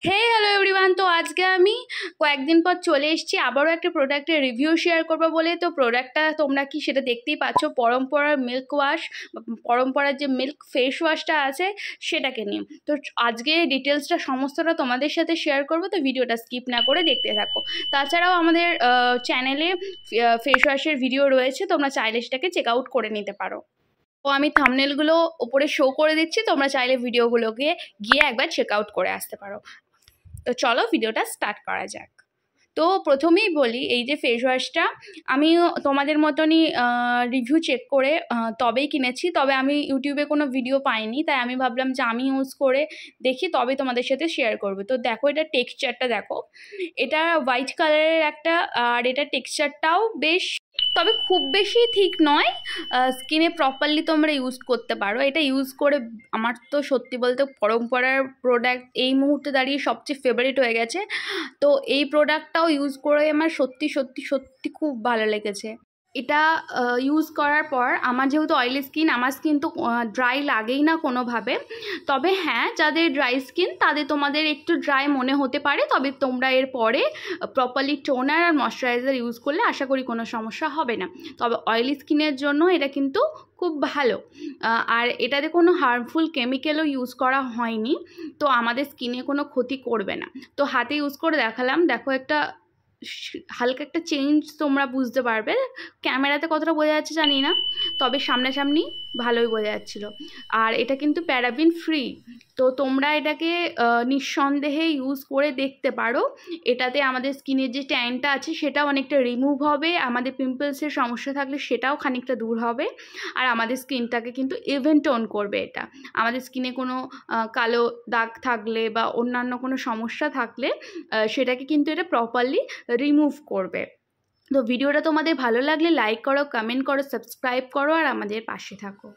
Hello everyone. তো আজকে আমি কয়েকদিন পর চলে এসেছি আবারও একটা প্রোডাক্টের রিভিউ শেয়ার করবো বলে। তো প্রোডাক্টটা তোমরা কি সেটা দেখতেই পাচ্ছ, পরম্পরার মিল্ক ওয়াশ, পরম্পরার যে মিল্ক ফেস ওয়াশটা আছে সেটাকে নিয়ে। তো আজকে ডিটেলসটা সমস্তটা তোমাদের সাথে শেয়ার করবো, তো ভিডিওটা স্কিপ না করে দেখতে থাকো। তাছাড়াও আমাদের চ্যানেলে ফেস ওয়াশের ভিডিও রয়েছে, তোমরা চাইলে সেটাকে চেক আউট করে নিতে পারো। তো আমি থাম্বনেলগুলো ওপরে শো করে দিচ্ছি, তোমরা চাইলে ভিডিওগুলোকে গিয়ে একবার চেক আউট করে আসতে পারো। তো চলো ভিডিওটা স্টার্ট করা যাক। তো প্রথমেই বলি, এই যে ফেস ওয়াশটা আমি তোমাদের মতনই রিভিউ চেক করে তবেই কিনেছি, তবে আমি ইউটিউবে কোনো ভিডিও পাইনি, তাই আমি ভাবলাম যে আমি ইউজ করে দেখি তবে তোমাদের সাথে শেয়ার করবো। তো দেখো, এটা টেক্সচারটা দেখো, এটা হোয়াইট কালারের একটা, আর এটা টেক্সচারটাও বেশ, তবে খুব বেশি ঠিক নয়। স্কিনে প্রপারলি তোমরা ইউজ করতে পারো। এটা ইউজ করে আমার তো সত্যি বলতে পরম্পরার প্রোডাক্ট এই মুহূর্তে দাঁড়িয়ে সবচেয়ে ফেভারিট হয়ে গেছে। তো এই প্রোডাক্টটাও ইউজ করে আমার সত্যি সত্যি সত্যি খুব ভালো লেগেছে। এটা ইউজ করার পর আমার যেহেতু অয়েলি স্কিন, আমার স্কিন তো ড্রাই লাগেই না কোনোভাবে। তবে হ্যাঁ, যাদের ড্রাই স্কিন তাদের তোমাদের একটু ড্রাই মনে হতে পারে, তবে তোমরা এর পরে প্রপারলি টোনার আর ময়শ্চারাইজার ইউজ করলে আশা করি কোনো সমস্যা হবে না। তবে অয়েলি স্কিনের জন্য এটা কিন্তু খুব ভালো। আর এটাতে কোনো হার্মফুল কেমিক্যালও ইউজ করা হয়নি, তো আমাদের স্কিনে কোনো ক্ষতি করবে না। তো হাতে ইউজ করে দেখালাম, দেখো একটা হালকা একটা চেঞ্জ তোমরা বুঝতে পারবে। ক্যামেরাতে কতটা বোঝা যাচ্ছে জানি না, তবে সামনাসামনি ভালোই বোঝা যাচ্ছিলো। আর এটা কিন্তু প্যারাবিন ফ্রি, তো তোমরা এটাকে নিঃসন্দেহে ইউজ করে দেখতে পারো। এটাতে আমাদের স্কিনের যে ট্যানটা আছে সেটাও অনেকটা রিমুভ হবে, আমাদের পিম্পলসের সমস্যা থাকলে সেটাও খানিকটা দূর হবে, আর আমাদের স্কিনটাকে কিন্তু ইভেন টোন করবে। এটা আমাদের স্কিনে কোনো কালো দাগ থাকলে বা অন্যান্য কোনো সমস্যা থাকলে সেটাকে কিন্তু এটা প্রপারলি রিমুভ করবে। তো ভিডিওটা তোমাদের ভালো লাগলে লাইক করো, কমেন্ট করো, সাবস্ক্রাইব করো আর আমাদের পাশে থাকো।